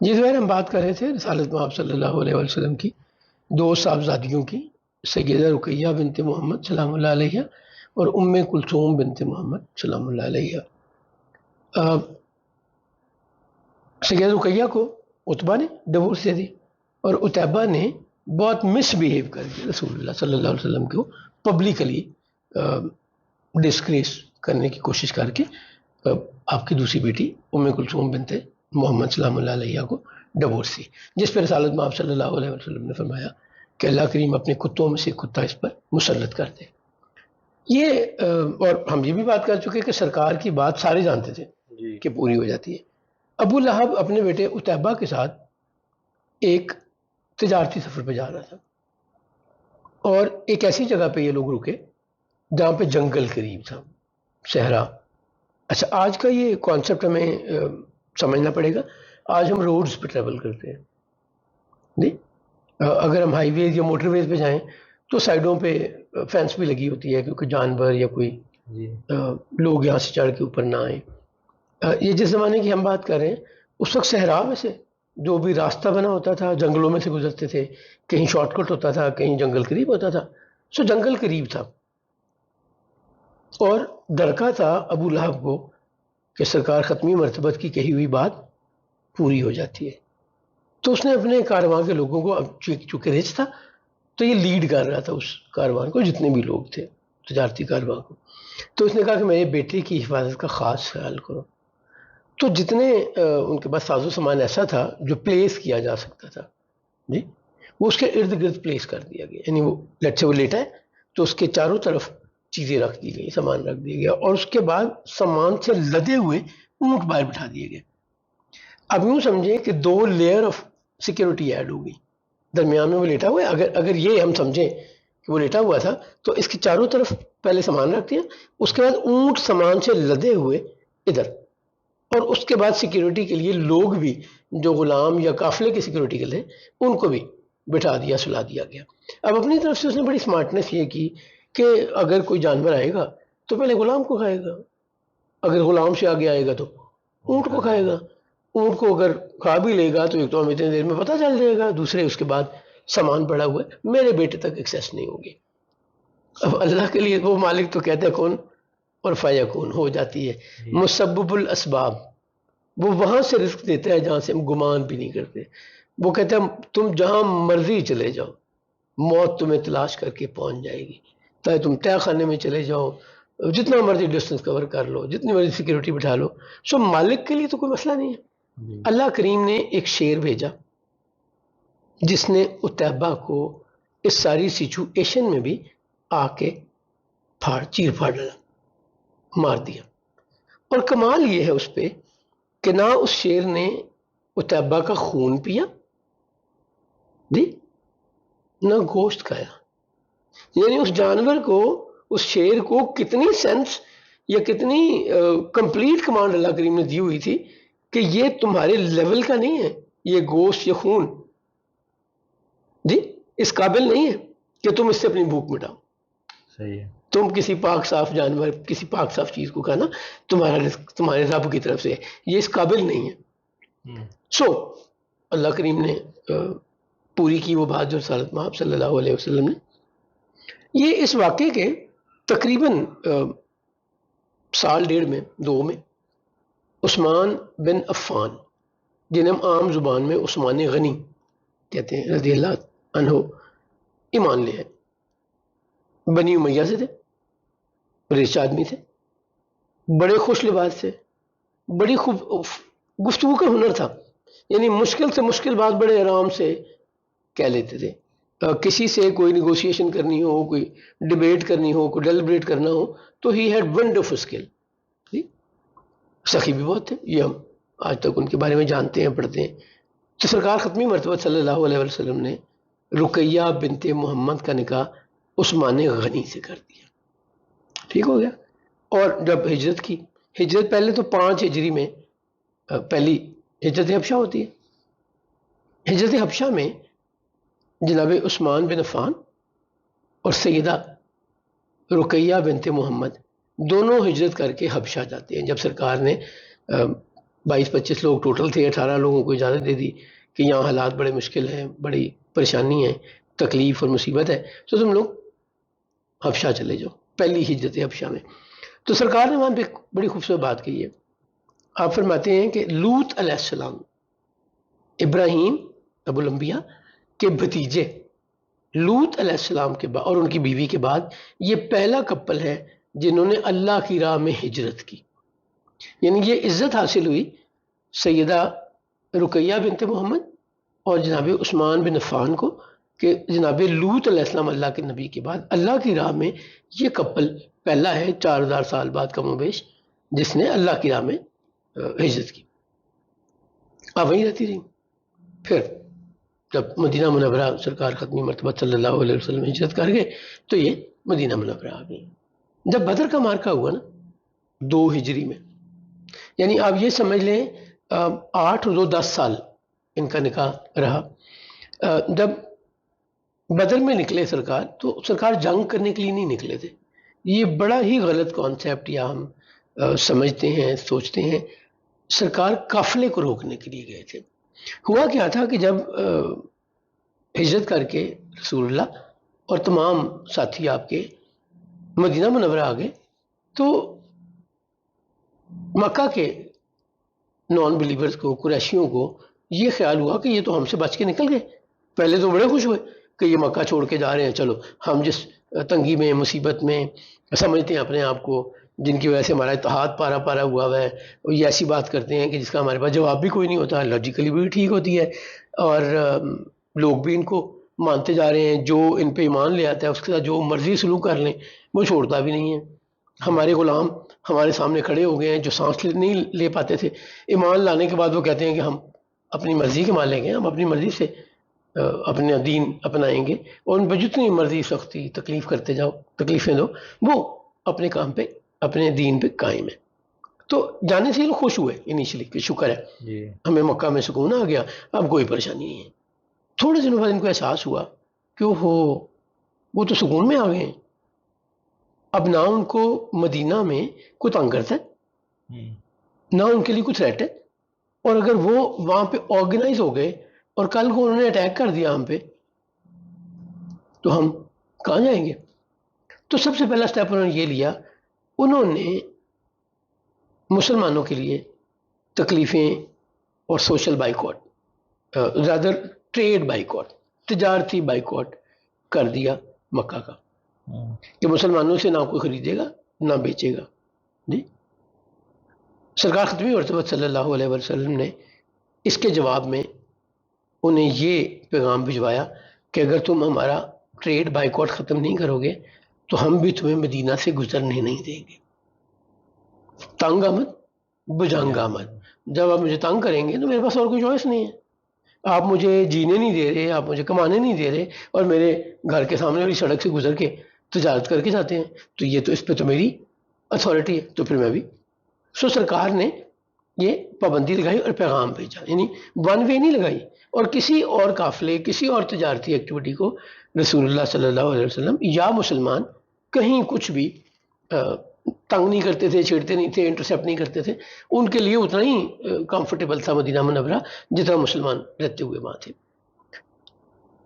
جی ظاہر ہم بات کر رہے تھے رسالت مآب صلی اللہ علیہ وسلم کی دو صاحبزادیوں کی، سیدہ رقیہ بنت محمد سلام اللہ علیہ اور ام کلثوم بنت محمد سلام اللہ علیہ۔ سیدہ رقیہ کو عتبہ نے ڈیورس دے دی اور عتیبہ نے بہت مس بہیو کر کے رسول اللہ صلی اللہ علیہ وسلم کو پبلکلی ڈسکریس کرنے کی کوشش کر کے آپ کی دوسری بیٹی ام کلثوم بنت محمد سلام اللہ علیہ کو ڈیورس دی، جس پر رسالت مآب صلی اللہ علیہ وسلم نے فرمایا کہ اللہ کریم اپنے کتوں میں سے کتا اس پر مسلط کر دے۔ یہ اور ہم یہ بھی بات کر چکے کہ سرکار کی بات سارے جانتے تھے کہ پوری ہو جاتی ہے۔ ابو لہب اپنے بیٹے عتیبہ کے ساتھ ایک تجارتی سفر پہ جا رہا تھا اور ایک ایسی جگہ پہ یہ لوگ رکے جہاں پہ جنگل قریب تھا، صحرا۔ اچھا، آج کا یہ کانسیپٹ ہمیں سمجھنا پڑے گا۔ آج ہم روڈز پہ ٹریول کرتے ہیں، نہیں اگر ہم ہائی ویز یا موٹر ویز پہ جائیں تو سائڈوں پہ فینس بھی لگی ہوتی ہے کیونکہ جانور یا کوئی لوگ یہاں سے چڑھ کے اوپر نہ آئیں۔ یہ جس زمانے کی ہم بات کر رہے ہیں اس وقت صحرا میں سے جو بھی راستہ بنا ہوتا تھا جنگلوں میں سے گزرتے تھے، کہیں شارٹ کٹ ہوتا تھا، کہیں جنگل قریب ہوتا تھا، سو جنگل قریب تھا اور ڈرکا تھا ابو لہب کو کہ سرکار ختمی مرتبت کی کہی ہوئی بات پوری ہو جاتی ہے۔ تو اس نے اپنے کارواں کے لوگوں کو، اب چونکہ رچ تھا تو یہ لیڈ کر رہا تھا اس کاروان کو، جتنے بھی لوگ تھے تجارتی کارواں کو، تو اس نے کہا کہ میرے بیٹے کی حفاظت کا خاص خیال کرو۔ تو جتنے ان کے پاس ساز و سامان ایسا تھا جو پلیس کیا جا سکتا تھا، جی وہ اس کے ارد گرد پلیس کر دیا گیا، یعنی وہ لیٹ سے وہ لیٹا ہے تو اس کے چاروں طرف چیزیں رکھ دی گئی، سامان رکھ دیا گیا اور اس کے بعد سامان سے لدے ہوئے اونٹ باہر بٹھا دیے گئے۔ اب یوں سمجھیں کہ دو لیئر آف سیکیورٹی ایڈ ہو گئی، درمیان میں وہ لیٹا ہوا ہے۔ اگر یہ ہم سمجھیں کہ وہ لیٹا ہوا تھا تو اس کے چاروں طرف پہلے سامان رکھ دیا، اس کے بعد اونٹ سامان سے لدے ہوئے ادھر، اور اس کے بعد سیکیورٹی کے لیے لوگ بھی جو غلام یا قافلے کی سیکیورٹی کے لیے ان کو بھی بٹھا دیا، سلا دیا گیا۔ اب اپنی طرف سے اس نے بڑی سمارٹنیس یہ کی کہ اگر کوئی جانور آئے گا تو پہلے غلام کو کھائے گا، اگر غلام سے آگے آئے گا تو اونٹ کو کھائے گا، اونٹ کو اگر کھا بھی لے گا تو ایک تو ہمیں اتنی دیر میں پتہ چل جائے گا، دوسرے اس کے بعد سامان پڑا ہوا ہے، میرے بیٹے تک ایکسیس نہیں ہوگی۔ اب اللہ کے لیے وہ مالک تو کہتے ہیں کون اور فیکون ہو جاتی ہے، مسبب الاسباب، وہ وہاں سے رزق دیتا ہے جہاں سے ہم گمان بھی نہیں کرتے۔ وہ کہتے ہیں تم جہاں مرضی چلے جاؤ موت تمہیں تلاش کر کے پہنچ جائے گی، چاہے تم تہ خانے میں چلے جاؤ، جتنا مرضی ڈسٹنس کور کر لو، جتنی مرضی سیکیورٹی بٹھا لو، سو مالک کے لیے تو کوئی مسئلہ نہیں ہے۔ اللہ کریم نے ایک شیر بھیجا جس نے عتیبہ کو اس ساری سچویشن میں بھی آ کے چیر پھاڑ ڈالا، مار دیا۔ اور کمال یہ ہے اس پہ کہ نہ اس شیر نے عتیبہ کا خون پیا، جی نہ گوشت کھایا، یعنی اس جانور کو، اس شیر کو کتنی سینس یا کتنی کمپلیٹ کمانڈ اللہ کریم نے دی ہوئی تھی کہ یہ تمہارے لیول کا نہیں ہے، یہ گوشت یا خون جی اس قابل نہیں ہے کہ تم اس سے اپنی بھوک مٹاؤ۔ صحیح ہے، تم کسی پاک صاف جانور، کسی پاک صاف چیز کو کھانا تمہارا رزق تمہارے رب کی طرف سے ہے، یہ اس قابل نہیں ہے۔ سو اللہ کریم نے پوری کی وہ بات جو رسالت مآب صلی اللہ علیہ وسلم نے۔ یہ اس واقعے کے تقریباً سال ڈیڑھ میں، دو میں، عثمان بن عفان، جنہیں ہم عام زبان میں عثمان غنی کہتے ہیں رضی اللہ عنہ، ایمان لے ہیں۔ بنی امیہ سے تھے، رچ آدمی تھے، بڑے خوش لباس تھے، بڑی خوب گفتگو کا ہنر تھا، یعنی مشکل سے مشکل بات بڑے آرام سے کہہ لیتے تھے۔ کسی سے کوئی نیگوشیشن کرنی ہو، کوئی ڈیبیٹ کرنی ہو، کوئی ڈیلیبریٹ کرنا ہو تو ہی ہیڈ ونڈرفل اسکل۔ سخی بھی بہت تھے، یہ ہم آج تک ان کے بارے میں جانتے ہیں، پڑھتے ہیں۔ تو سرکار ختمی مرتبہ صلی اللہ علیہ وسلم نے رقیہ بنت محمد کا نکاح عثمان غنی سے کر دیا، ٹھیک ہو گیا۔ اور جب ہجرت کی، ہجرت پہلے تو 5 ہجری میں پہلی ہجرت حبشہ ہوتی ہے۔ ہجرت حبشہ میں جناب عثمان بن عفان اور سیدہ رقیہ بنت محمد دونوں ہجرت کر کے حبشہ جاتے ہیں۔ جب سرکار نے 22-25 لوگ ٹوٹل تھے، 18 لوگوں کو اجازت دے دی کہ یہاں حالات بڑے مشکل ہیں، بڑی پریشانی ہے، تکلیف اور مصیبت ہے، تو تم لوگ حبشہ چلے جاؤ، پہلی ہجرت حبشہ میں۔ تو سرکار نے وہاں پہ ایک بڑی خوبصورت بات کہی ہے، آپ فرماتے ہیں کہ لوط علیہ السلام، ابراہیم ابو الانبیاء کے بھتیجے لوط علیہ السلام کے بعد اور ان کی بیوی کے بعد یہ پہلا کپل ہے جنہوں نے اللہ کی راہ میں ہجرت کی، یعنی یہ عزت حاصل ہوئی سیدہ رقیہ بنت محمد اور جناب عثمان بن عفان کو کہ جناب لوط علیہ السلام اللہ کے نبی کے بعد اللہ کی راہ میں یہ کپل پہلا ہے 4000 سال بعد کم و بیش جس نے اللہ کی راہ میں ہجرت کی۔ آپ وہیں رہتی رہی، پھر جب مدینہ منورہ سرکار ختمی مرتبہ صلی اللہ علیہ وسلم ہجرت کر گئے تو یہ مدینہ منورہ آ گئی۔ جب بدر کا مارکا ہوا نا 2 ہجری میں، یعنی آپ یہ سمجھ لیں 8 اور 2 10 سال ان کا نکاح رہا۔ جب بدر میں نکلے سرکار تو سرکار جنگ کرنے کے لیے نہیں نکلے تھے، یہ بڑا ہی غلط کانسیپٹ یا ہم سمجھتے ہیں سوچتے ہیں، سرکار قافلے کو روکنے کے لیے گئے تھے۔ ہوا کیا تھا کہ جب ہجرت کر کے رسول اللہ اور تمام ساتھی آپ کے مدینہ منورہ آ گئے تو مکہ کے نان بلیورز کو، قریشیوں کو یہ خیال ہوا کہ یہ تو ہم سے بچ کے نکل گئے۔ پہلے تو بڑے خوش ہوئے کہ یہ مکہ چھوڑ کے جا رہے ہیں، چلو ہم جس تنگی میں مصیبت میں سمجھتے ہیں اپنے آپ کو، جن کی وجہ سے ہمارا اتحاد پارا پارا ہوا ہے، وہ یہ ایسی بات کرتے ہیں کہ جس کا ہمارے پاس جواب بھی کوئی نہیں ہوتا، لاجیکلی بھی ٹھیک ہوتی ہے اور لوگ بھی ان کو مانتے جا رہے ہیں، جو ان پہ ایمان لے آتا ہے اس کے ساتھ جو مرضی سلوک کر لیں وہ چھوڑتا بھی نہیں ہے۔ ہمارے غلام ہمارے سامنے کھڑے ہو گئے ہیں جو سانس نہیں لے پاتے تھے، ایمان لانے کے بعد وہ کہتے ہیں کہ ہم اپنی مرضی کے مالک ہیں، ہم اپنی مرضی سے اپنا دین اپنائیں گے، اور ان پہ جتنی مرضی سختی تکلیف کرتے جاؤ، تکلیفیں دو، وہ اپنے کام پہ اپنے دین پہ قائم ہے۔ تو جانے سے یہ لوگ خوش ہوئے انیشلی کہ شکر ہے ہمیں مکہ میں سکون آ گیا، اب کوئی پریشانی نہیں ہے۔ تھوڑے دنوں بعد ان کو احساس ہوا کہ وہ تو سکون میں آ گئے ہیں، اب نہ ان کو مدینہ میں کوئی تنگ کرتا ہے، نہ ان کے لیے کچھ تھریٹ ہے، اور اگر وہ وہاں پہ آرگنائز ہو گئے اور کل کو انہوں نے اٹیک کر دیا ہم پہ تو ہم کہاں جائیں گے؟ تو سب سے پہلا سٹیپ انہوں نے یہ لیا، انہوں نے مسلمانوں کے لیے تکلیفیں اور social boycott, rather trade boycott, تجارتی بائیکاٹ کر دیا مکہ کا، کہ مسلمانوں سے نہ کوئی خریدے گا نہ بیچے گا۔ جی سرکار ختمی مرتبہ صلی اللہ علیہ وسلم نے اس کے جواب میں انہیں یہ پیغام بھجوایا کہ اگر تم ہمارا ٹریڈ بائیکاٹ ختم نہیں کرو گے تو ہم بھی تمہیں مدینہ سے گزرنے نہیں دیں گے۔ تنگ آمد بجنگ آمد، جب آپ مجھے تنگ کریں گے تو میرے پاس اور کوئی چوائس نہیں ہے، آپ مجھے جینے نہیں دے رہے، آپ مجھے کمانے نہیں دے رہے، اور میرے گھر کے سامنے والی سڑک سے گزر کے تجارت کر کے جاتے ہیں، تو یہ تو اس پہ تو میری اتھارٹی ہے، تو پھر میں بھی۔ سرکار نے یہ پابندی لگائی اور پیغام بھیجا، یعنی ون وے نہیں لگائی، اور کسی اور قافلے کسی اور تجارتی ایکٹیویٹی کو رسول اللہ صلی اللہ علیہ وسلم یا مسلمان کہیں کچھ بھی تنگ نہیں کرتے تھے، چھیڑتے نہیں تھے، انٹرسیپٹ نہیں کرتے تھے، ان کے لیے اتنا ہی کمفرٹیبل تھا مدینہ منورہ جتنا مسلمان رہتے ہوئے وہاں تھے۔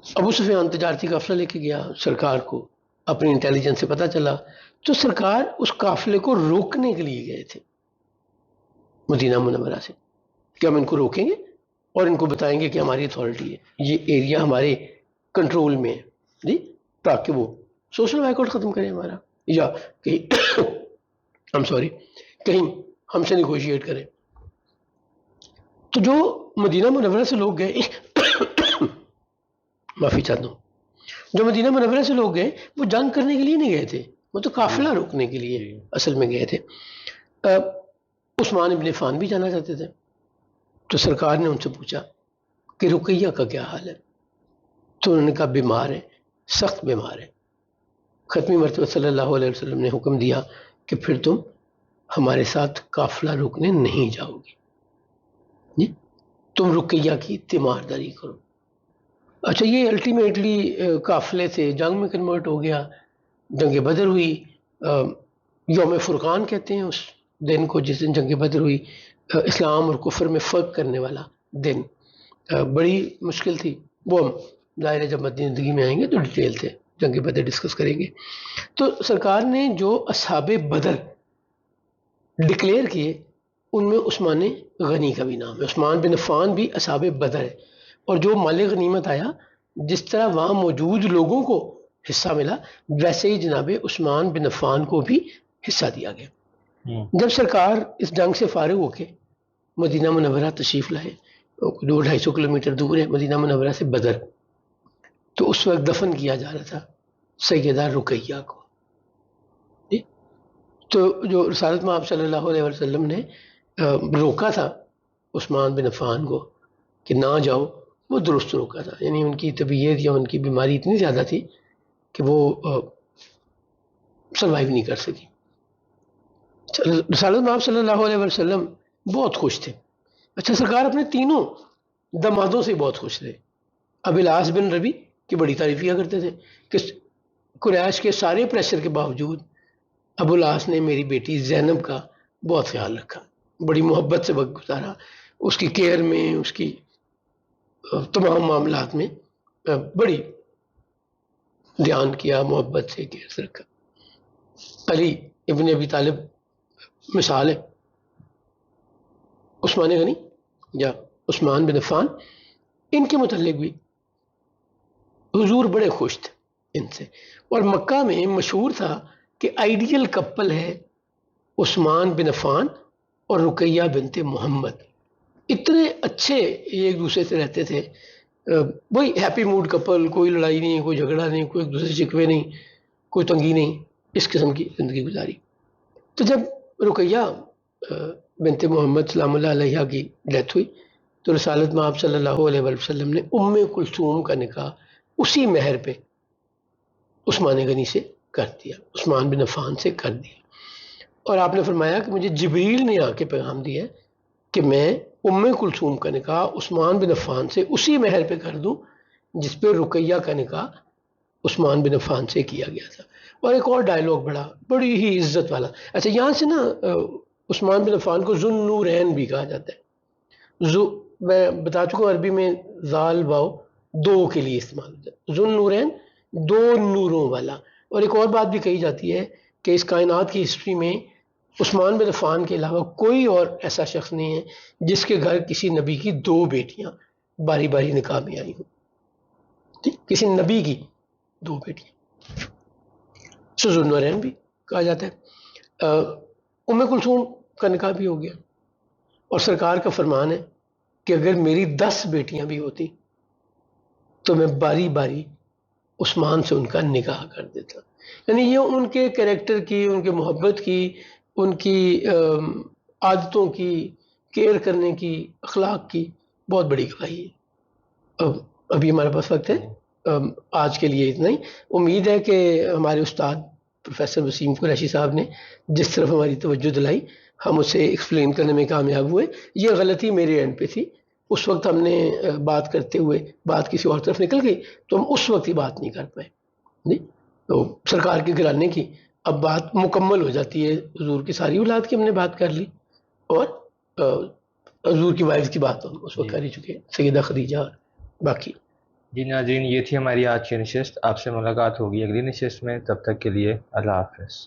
ابو سفیان تجارتی قافلہ لے کے گیا، سرکار کو اپنی انٹیلیجنس سے پتہ چلا، تو سرکار اس قافلے کو روکنے کے لیے گئے تھے مدینہ منورہ سے کہ ہم ان کو روکیں گے اور ان کو بتائیں گے کہ ہماری اتھارٹی ہے، یہ ایریا ہمارے کنٹرول میں ہے، جی، تاکہ وہ سوشل بائیکاٹ ختم کریں ہمارا، یا کہیں ہم سے نیگوشیٹ کریں۔ تو جو مدینہ منورہ سے لوگ گئے معافی چاہتا ہوں، جو مدینہ منورہ سے لوگ گئے وہ جنگ کرنے کے لیے نہیں گئے تھے، وہ تو قافلہ روکنے کے لیے اصل میں گئے تھے۔ عثمان ابن عفان بھی جانا چاہتے تھے، تو سرکار نے ان سے پوچھا کہ رقیہ کا کیا حال ہے، تو انہوں نے کہا بیمار ہے، سخت بیمار ہے۔ ختمی مرتبہ صلی اللہ علیہ وسلم نے حکم دیا کہ پھر تم ہمارے ساتھ قافلہ روکنے نہیں جاؤ گی، جی، تم رقیہ کی تیمارداری کرو۔ اچھا، یہ الٹیمیٹلی قافلے سے جنگ میں کنورٹ ہو گیا، جنگ بدر ہوئی، یوم فرقان کہتے ہیں اس دن کو جس دن جنگ بدر ہوئی، اسلام اور کفر میں فرق کرنے والا دن بڑی مشکل تھی. وہ ہم ظاہر ہے جب مدنی زندگی میں آئیں گے تو ڈیٹیل سے جنگ بدر ڈسکس کریں گے. تو سرکار نے جو اصحاب بدر ڈکلیئر کیے ان میں عثمان غنی کا بھی نام ہے. عثمان بن عفان بھی اصحاب بدر ہے. اور جو مال غنیمت آیا جس طرح وہاں موجود لوگوں کو حصہ ملا ویسے ہی جناب عثمان بن عفان کو بھی حصہ دیا گیا. جب سرکار اس جنگ سے فارغ ہو کے مدینہ منورہ تشریف لائے، 200-250 کلومیٹر دور ہے مدینہ منورہ سے بدر، تو اس وقت دفن کیا جا رہا تھا سیدہ رقیہ کو. تو جو رسالت میں آپ صلی اللہ علیہ وسلم نے روکا تھا عثمان بن عفان کو کہ نہ جاؤ، وہ درست روکا تھا. یعنی ان کی طبیعت یا ان کی بیماری اتنی زیادہ تھی کہ وہ سروائیو نہیں کر سکی. رسالت میں آپ صلی اللہ علیہ وسلم بہت خوش تھے. اچھا، سرکار اپنے تینوں دمادوں سے بہت خوش تھے. ابی العاص بن ربی کی بڑی تعریف کیا کرتے تھے کہ قریش کے سارے پریشر کے باوجود ابو العاص نے میری بیٹی زینب کا بہت خیال رکھا، بڑی محبت سے وقت گزارا، اس کی کیئر میں، اس کی تمام معاملات میں بڑی دھیان کیا، محبت سے کیئر سے رکھا. علی ابن ابی طالب مثال ہے. عثمان غنی یا عثمان بن عفان، ان کے متعلق بھی حضور بڑے خوش تھے ان سے. اور مکہ میں مشہور تھا کہ آئیڈیل کپل ہے عثمان بن عفان اور رقیہ بنت محمد. اتنے اچھے ایک دوسرے سے رہتے تھے، وہی ہیپی موڈ کپل، کوئی لڑائی نہیں، کوئی جھگڑا نہیں، کوئی ایک دوسرے سے شکوے نہیں، کوئی تنگی نہیں، اس قسم کی زندگی گزاری. تو جب رقیہ بنت محمد سلام اللہ علیہ کی ڈیتھ ہوئی تو رسالت میں آپ صلی اللہ علیہ وسلم نے ام کلثوم کا نکاح اسی مہر پہ عثمان غنی سے کر دیا، عثمان بن عفان سے کر دیا. اور آپ نے فرمایا کہ مجھے جبریل نے آ کے پیغام دیا کہ میں ام کلثوم کا نکاح عثمان بن عفان سے اسی مہر پہ کر دوں جس پہ رقیہ کا نکاح عثمان بن عفان سے کیا گیا تھا. اور ایک اور ڈائلاگ بڑی ہی عزت والا. اچھا، یہاں سے نا عثمان بن عفان کو ذو النورین بھی کہا جاتا ہے. میں بتا چکا ہوں عربی میں زال واو دو کے لیے استعمال ہوتا ہے. ذو النورین دو نوروں والا. اور ایک اور بات بھی کہی جاتی ہے کہ اس کائنات کی ہسٹری میں عثمان بن عفان کے علاوہ کوئی اور ایسا شخص نہیں ہے جس کے گھر کسی نبی کی دو بیٹیاں باری باری نکاح میں آئی ہوں. کسی نبی کی دو بیٹیاں ذو النورین بھی کہا جاتا ہے. ام کلثوم کا نکاح بھی ہو گیا. اور سرکار کا فرمان ہے کہ اگر میری 10 بیٹیاں بھی ہوتی تو میں باری باری عثمان سے ان کا نکاح کر دیتا. یعنی یہ ان کے کریکٹر کی، ان کے محبت کی، ان کی عادتوں کی، کیئر کرنے کی، اخلاق کی بہت بڑی گواہی ہے. ابھی ہمارے پاس وقت ہے، آج کے لیے اتنا ہی. امید ہے کہ ہمارے استاد پروفیسر وسیم قریشی صاحب نے جس طرف ہماری توجہ دلائی ہم اسے ایکسپلین کرنے میں کامیاب ہوئے. یہ غلطی میرے اینڈ پہ تھی. اس وقت ہم نے بات کرتے ہوئے بات کسی اور طرف نکل گئی تو ہم اس وقت ہی بات نہیں کر پائے. جی، تو سرکار کے گھرانے کی اب بات مکمل ہو جاتی ہے. حضور کی ساری اولاد کی ہم نے بات کر لی اور حضور کی وائف کی بات ہم اس وقت کر ہی چکے، سیدہ خدیجہ اور باقی. جی ناظرین، یہ تھی ہماری آج کی نشست. آپ سے ملاقات ہوگی اگلی نشست میں. تب تک کے لیے اللہ حافظ.